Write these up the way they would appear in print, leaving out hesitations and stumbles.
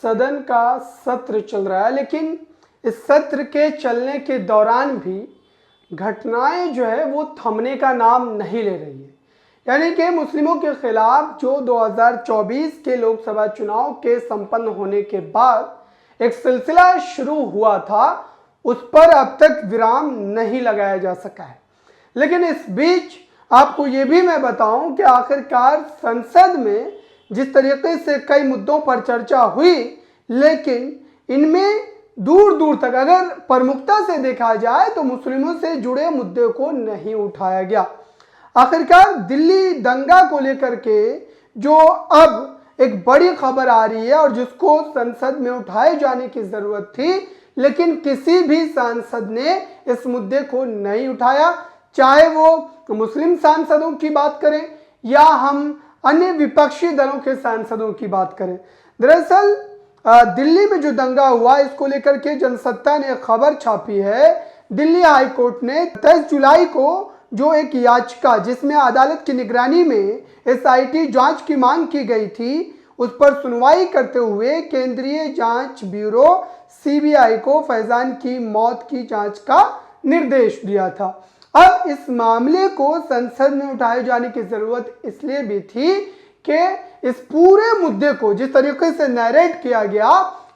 सदन का सत्र चल रहा है, लेकिन इस सत्र के चलने के दौरान भी घटनाएं जो है वो थमने का नाम नहीं ले रही है। यानी कि मुस्लिमों के खिलाफ जो 2024 के लोकसभा चुनाव के संपन्न होने के बाद एक सिलसिला शुरू हुआ था, उस पर अब तक विराम नहीं लगाया जा सका है। लेकिन इस बीच आपको ये भी मैं बताऊं कि आखिरकार संसद में जिस तरीके से कई मुद्दों पर चर्चा हुई, लेकिन इनमें दूर दूर तक अगर प्रमुखता से देखा जाए तो मुस्लिमों से जुड़े मुद्दे को नहीं उठाया गया। आखिरकार दिल्ली दंगा को लेकर के जो अब एक बड़ी खबर आ रही है और जिसको संसद में उठाए जाने की जरूरत थी, लेकिन किसी भी सांसद ने इस मुद्दे को नहीं उठाया, चाहे वो मुस्लिम सांसदों की बात करें या हम अन्य विपक्षी दलों के सांसदों की बात करें। दरअसल दिल्ली में जो दंगा हुआ, इसको लेकर के जनसत्ता ने खबर छापी है। दिल्ली हाई कोर्ट ने 23 जुलाई को जो एक याचिका जिसमें अदालत की निगरानी में एसआईटी जांच की मांग की गई थी, उस पर सुनवाई करते हुए केंद्रीय जांच ब्यूरो सीबीआई को फैजान की मौत की जांच का निर्देश दिया था। अब इस मामले को संसद में उठाए जाने की जरूरत इसलिए भी थी कि इस पूरे मुद्दे को जिस तरीके से नैरेट किया गया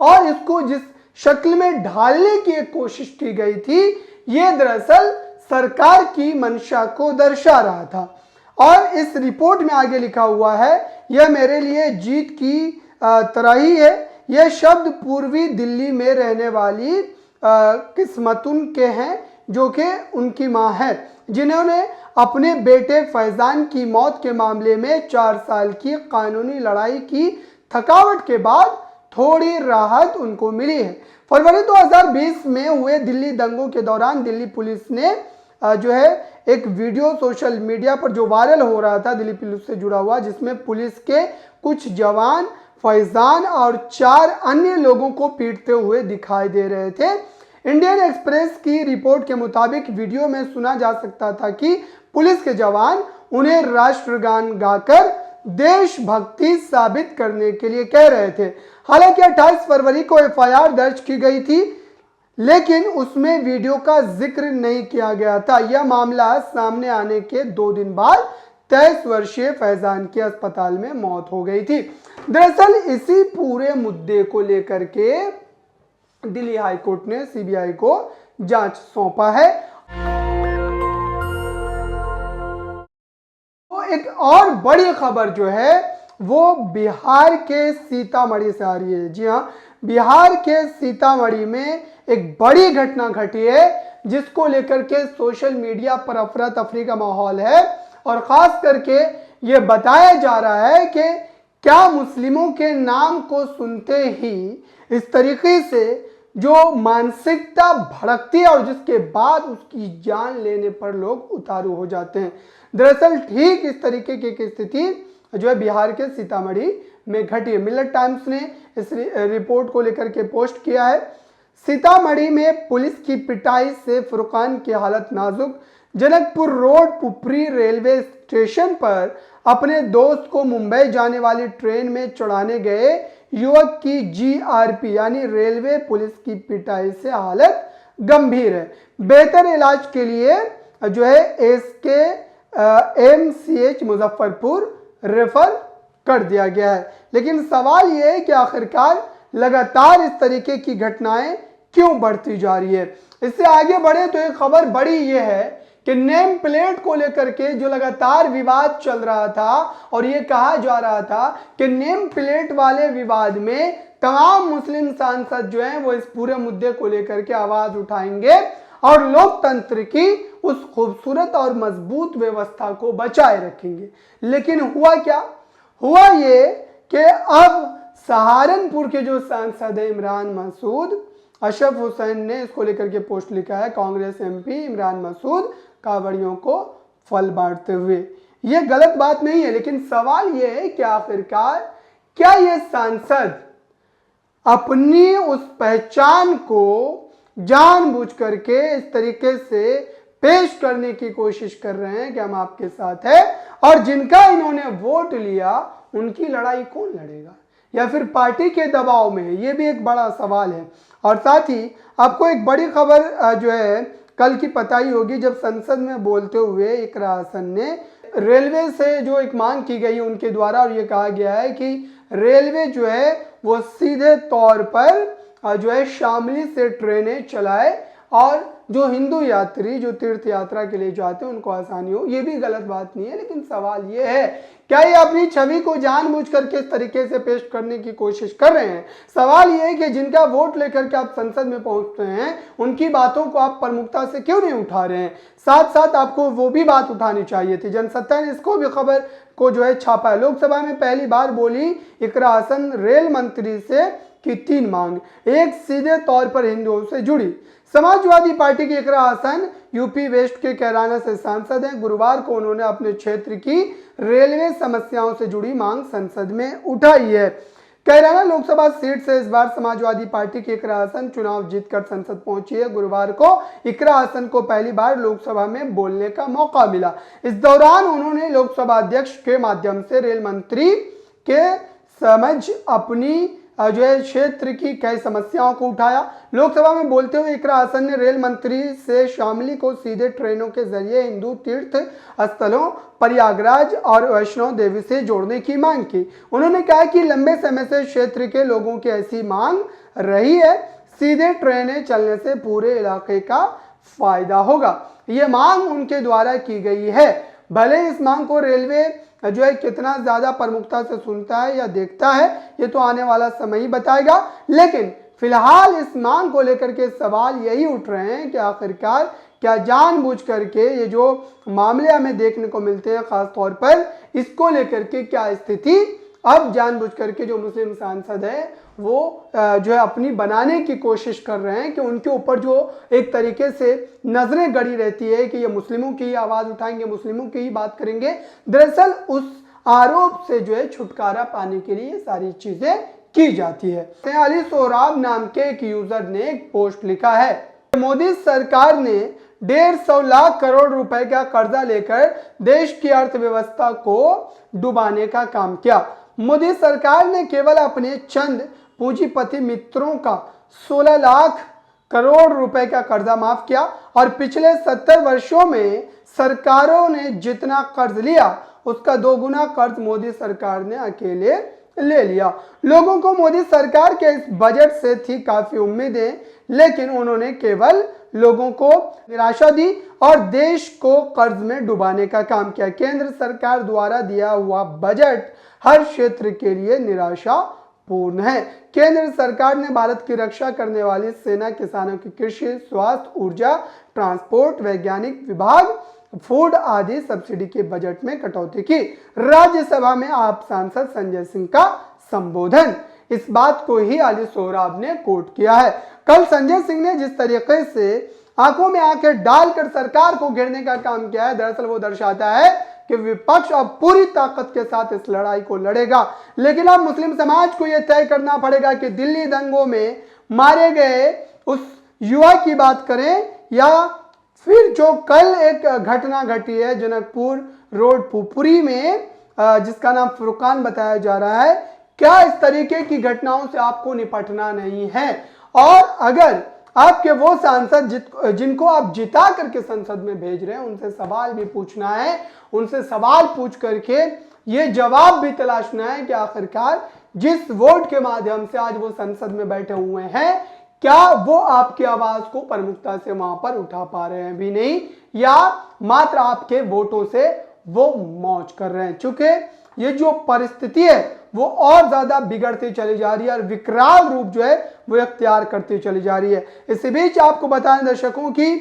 और इसको जिस शक्ल में ढालने की एक कोशिश की गई थी, ये दरअसल सरकार की मंशा को दर्शा रहा था। और इस रिपोर्ट में आगे लिखा हुआ है, यह मेरे लिए जीत की तरह ही है। यह शब्द पूर्वी दिल्ली में रहने वाली किस्मतुन के हैं जो कि उनकी मां है, जिन्होंने अपने बेटे फैजान की मौत के मामले में 4 साल की कानूनी लड़ाई की थकावट के बाद थोड़ी राहत उनको मिली है। फरवरी 2020 में हुए दिल्ली दंगों के दौरान दिल्ली पुलिस ने जो है एक वीडियो सोशल मीडिया पर जो वायरल हो रहा था दिल्ली पुलिस से जुड़ा हुआ, जिसमें पुलिस के कुछ जवान फैजान और 4 अन्य लोगों को पीटते हुए दिखाई दे रहे थे। इंडियन एक्सप्रेस की रिपोर्ट के मुताबिक वीडियो में सुना जा सकता था कि पुलिस के जवान उन्हें राष्ट्रगान गाकर देशभक्ति साबित करने के लिए कह रहे थे। हालांकि 28 फरवरी को एफआईआर दर्ज की गई थी, लेकिन उसमें वीडियो का जिक्र नहीं किया गया था। यह मामला सामने आने के 2 दिन बाद 23 वर्षीय फैजान की अस्पताल में मौत हो गई थी। दरअसल इसी पूरे मुद्दे को लेकर के दिल्ली हाई कोर्ट ने सीबीआई को जांच सौंपा है। तो एक और बड़ी खबर जो है वो बिहार के सीतामढ़ी से आ रही है। जी हाँ, बिहार के सीतामढ़ी में एक बड़ी घटना घटी है जिसको लेकर के सोशल मीडिया पर अफरा तफरी का माहौल है और खास करके ये बताया जा रहा है कि क्या मुस्लिमों के नाम को सुनते ही इस तरीके से जो मानसिकता भड़कती है और जिसके बाद उसकी जान लेने पर लोग उतारू हो जाते हैं। दरअसल ठीक इस तरीके की एक स्थिति जो है बिहार के सीतामढ़ी में घटी है। मिलत टाइम्स ने इस रिपोर्ट को लेकर के पोस्ट किया है। सीतामढ़ी में पुलिस की पिटाई से फुरकान की हालत नाजुक। Janakpur road Pupri railway station पर अपने दोस्त को मुंबई जाने वाली ट्रेन में चढ़ाने गए युवक की जीआरपी यानी रेलवे पुलिस की पिटाई से हालत गंभीर है। बेहतर इलाज के लिए जो है एसके एमसीएच मुजफ्फरपुर रेफर कर दिया गया है। लेकिन सवाल यह है कि आखिरकार लगातार इस तरीके की घटनाएं क्यों बढ़ती जा रही है। इससे आगे बढ़े तो एक खबर बड़ी ये है कि नेम प्लेट को लेकर के जो लगातार विवाद चल रहा था और ये कहा जा रहा था कि नेम प्लेट वाले विवाद में तमाम मुस्लिम सांसद जो हैं वो इस पूरे मुद्दे को लेकर के आवाज उठाएंगे और लोकतंत्र की उस खूबसूरत और मजबूत व्यवस्था को बचाए रखेंगे। लेकिन हुआ क्या? हुआ ये कि अब सहारनपुर के जो सांसद है इमरान मसूद, अशरफ हुसैन ने इसको लेकर के पोस्ट लिखा है, कांग्रेस एमपी इमरान मसूद कावड़ियों को फल बांटते हुए। यह गलत बात नहीं है, लेकिन सवाल यह है कि आखिरकार क्या ये सांसद अपनी उस पहचान को जानबूझ करके इस तरीके से पेश करने की कोशिश कर रहे हैं कि हम आपके साथ हैं, और जिनका इन्होंने वोट लिया उनकी लड़ाई कौन लड़ेगा? या फिर पार्टी के दबाव में है, ये भी एक बड़ा सवाल है। और साथ ही आपको एक बड़ी खबर जो है कल की पता ही होगी, जब संसद में बोलते हुए इकरा हसन ने रेलवे से जो एक मांग की गई उनके द्वारा, और ये कहा गया है कि रेलवे जो है वो सीधे तौर पर जो है शामली से ट्रेनें चलाए और जो हिंदू यात्री जो तीर्थ यात्रा के लिए जाते हैं उनको आसानी हो। ये भी गलत बात नहीं है, लेकिन सवाल ये है क्या ये अपनी छवि को जानबूझ कर किस तरीके से पेश करने की कोशिश कर रहे हैं। सवाल ये है कि जिनका वोट लेकर के आप संसद में पहुंचते हैं उनकी बातों को आप प्रमुखता से क्यों नहीं उठा रहे हैं। साथ साथ आपको वो भी बात उठानी चाहिए थी। जनसत्ता ने इसको भी खबर को जो है छापा है। लोकसभा में पहली बार बोली इकरा हसन रेल मंत्री से की 3 मांग, एक सीधे तौर पर हिंदुओं से जुड़ी। समाजवादी पार्टी के इकरा हसन यूपी वेस्ट के कैराना से सांसद हैं। गुरुवार को उन्होंने अपने क्षेत्र की रेलवे समस्याओं से जुड़ी मांग संसद में उठाई है। कैराना लोकसभा सीट से इस बार समाजवादी पार्टी के इकरा हसन चुनाव जीतकर संसद पहुंची है। गुरुवार को इकरा हसन को पहली बार लोकसभा में बोलने का मौका मिला। इस दौरान उन्होंने लोकसभा अध्यक्ष के माध्यम से रेल मंत्री के समझ अपनी जो है क्षेत्र की कई समस्याओं को उठाया। लोकसभा में बोलते हुए इकरा हसन ने रेल मंत्री से शामली को सीधे ट्रेनों के जरिए हिंदू तीर्थ स्थलों प्रयागराज और वैष्णो देवी से जोड़ने की मांग की। उन्होंने कहा कि लंबे समय से क्षेत्र के लोगों की ऐसी मांग रही है, सीधे ट्रेनें चलने से पूरे इलाके का फायदा होगा। ये मांग उनके द्वारा की गई है। भले इस मांग को रेलवे जो है कितना ज्यादा प्रमुखता से सुनता है या देखता है ये तो आने वाला समय ही बताएगा, लेकिन फिलहाल इस मांग को लेकर के सवाल यही उठ रहे हैं कि आखिरकार क्या जानबूझ करके ये जो मामले हमें देखने को मिलते हैं खास तौर पर इसको लेकर के क्या स्थिति अब जानबूझ करके जो मुस्लिम सांसद है वो जो है अपनी बनाने की कोशिश कर रहे हैं कि उनके ऊपर जो एक तरीके से नजरें गड़ी रहती है कि ये मुस्लिमों की ही आवाज उठाएंगे, मुस्लिमों की ही बात करेंगे। दरअसल उस आरोप से जो है छुटकारा पाने के लिए सारी चीजें की जाती है। अली सोहराब नाम के एक यूजर ने एक पोस्ट लिखा है, मोदी सरकार ने 150 लाख करोड़ रुपए का कर्जा लेकर देश की अर्थव्यवस्था को डुबाने का काम किया। मोदी सरकार ने केवल अपने चंद पूंजीपति मित्रों का 16 लाख करोड़ रुपए का कर्जा माफ किया और पिछले 70 वर्षों में सरकारों ने जितना कर्ज लिया उसका 2 गुना कर्ज मोदी सरकार ने अकेले ले लिया। लोगों को मोदी सरकार के इस बजट से थी काफी उम्मीदें, लेकिन उन्होंने केवल लोगों को निराशा दी और देश को कर्ज में डुबाने का काम किया। केंद्र सरकार द्वारा दिया हुआ बजट हर क्षेत्र के लिए निराशापूर्ण है। केंद्र सरकार ने भारत की रक्षा करने वाली सेना, किसानों की कृषि, स्वास्थ्य, ऊर्जा, ट्रांसपोर्ट, वैज्ञानिक विभाग, फूड आदि सब्सिडी के बजट में कटौती की। राज्यसभा में आप सांसद संजय सिंह का संबोधन, इस बात को ही अली सोहराब ने कोट किया है। कल संजय सिंह ने जिस तरीके से आंखों में आंखें डालकर सरकार को घेरने का काम किया है, दरअसल वो दर्शाता है कि विपक्ष अब पूरी ताकत के साथ इस लड़ाई को लड़ेगा। लेकिन अब मुस्लिम समाज को यह तय करना पड़ेगा कि दिल्ली दंगों में मारे गए उस युवा की बात करें या फिर जो कल एक घटना घटी है जनकपुर रोड पुपरी में जिसका नाम फुरकान बताया जा रहा है, क्या इस तरीके की घटनाओं से आपको निपटना नहीं है? और अगर आपके वो सांसद जिनको आप जिता करके संसद में भेज रहे हैं उनसे सवाल भी पूछना है, उनसे सवाल पूछ करके ये जवाब भी तलाशना है कि आखिरकार जिस वोट के माध्यम से आज वो संसद में बैठे हुए हैं क्या वो आपकी आवाज को प्रमुखता से वहां पर उठा पा रहे हैं भी नहीं, या मात्र आपके वोटों से वो मौज कर रहे हैं। चूंकि ये जो परिस्थिति है वो और ज्यादा बिगड़ती चली जा रही है और विकराल रूप जो है वो अख्तियार करती चली जा रही है। इसी बीच आपको बताएं दर्शकों की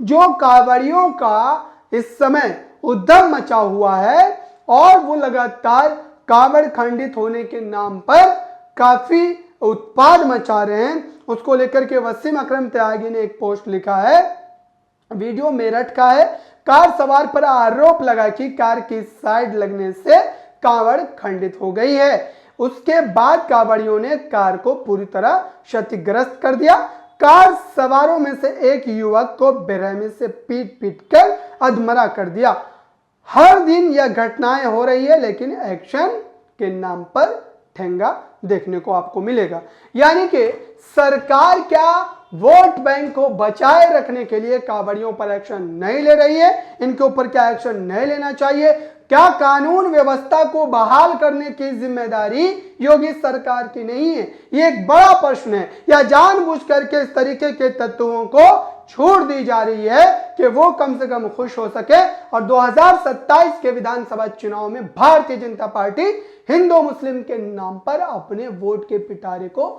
जो कांवड़ियों का इस समय उद्यम मचा हुआ है और वो लगातार कांवड़ खंडित होने के नाम पर काफी उत्पाद मचा रहे हैं, उसको लेकर के वसीम अकरम त्यागी ने एक पोस्ट लिखा है। वीडियो मेरठ का है। कार सवार पर आरोप लगा कि कार की साइड लगने से कांवड़ खंडित हो गई है। उसके बाद कांवड़ियों ने कार को पूरी तरह क्षतिग्रस्त कर दिया। कार सवारों में से एक युवक को बेरहमी से पीट पीट कर अधमरा कर दिया। हर दिन यह घटनाएं हो रही है लेकिन एक्शन के नाम पर ठेंगा देखने को आपको मिलेगा। यानी कि सरकार क्या वोट बैंक को बचाए रखने के लिए कांवड़ियों पर एक्शन नहीं ले रही है, इनके ऊपर क्या एक्शन नहीं लेना चाहिए? क्या कानून व्यवस्था को बहाल करने की जिम्मेदारी योगी सरकार की नहीं है? ये एक बड़ा प्रश्न है। या जानबूझकर के इस तरीके के तत्वों को छूट दी जा रही है कि वो कम से कम खुश हो सके और 2027 के विधानसभा चुनाव में भारतीय जनता पार्टी हिंदू मुस्लिम के नाम पर अपने वोट के पिटारे को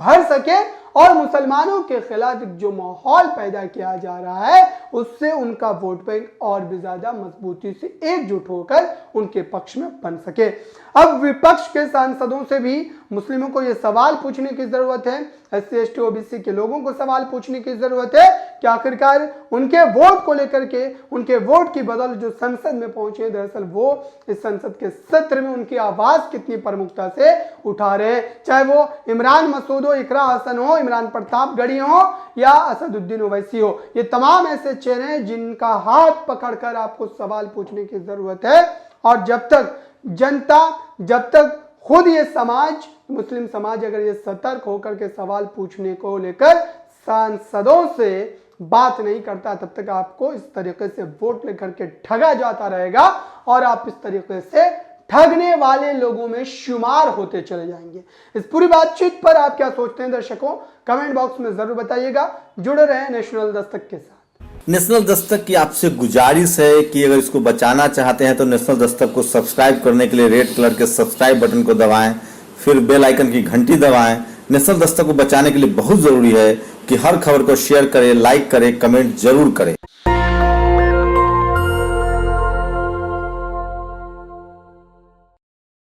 भर सके और मुसलमानों के खिलाफ जो माहौल पैदा किया जा रहा है उससे उनका वोट बैंक और भी ज्यादा मजबूती से एकजुट होकर उनके पक्ष में बन सके। अब विपक्ष के सांसदों से भी मुस्लिमों को यह सवाल पूछने की जरूरत है, SC ST OBC के लोगों को सवाल पूछने की जरूरत है कि आखिरकार उनके वोट को लेकर के, उनके वोट की बदौलत जो संसद में पहुंचे, दरअसल वो इस संसद के सत्र में उनकी आवाज कितनी प्रमुखता से उठा रहे हैं, चाहे वो इमरान मसूद हो, इकरा हसन हो, इमरान प्रतापगढ़ी हो या असदुद्दीन ओवैसी हो। ये तमाम ऐसे चेहरे हैं जिनका हाथ पकड़कर आपको सवाल पूछने की जरूरत है। और जब तक जनता, जब तक खुद ये समाज, मुस्लिम समाज अगर ये सतर्क होकर के सवाल पूछने को लेकर सांसदों से बात नहीं करता, तब तक आपको इस तरीके से वोट लेकर के ठगा जाता रहेगा और आप इस तरीके से ठगने वाले लोगों में शुमार होते चले जाएंगे। इस पूरी बातचीत पर आप क्या सोचते हैं दर्शकों, कमेंट बॉक्स में जरूर बताइएगा। जुड़े रहें नेशनल दस्तक के साथ। नेशनल दस्तक की आपसे गुजारिश है कि अगर इसको बचाना चाहते हैं तो नेशनल दस्तक को सब्सक्राइब करने के लिए रेड कलर के सब्सक्राइब बटन को दबाएं, फिर बेल आइकन की घंटी दबाएं। नेशनल दस्तक को बचाने के लिए बहुत जरूरी है कि हर खबर को शेयर करें, लाइक करें, कमेंट जरूर करें।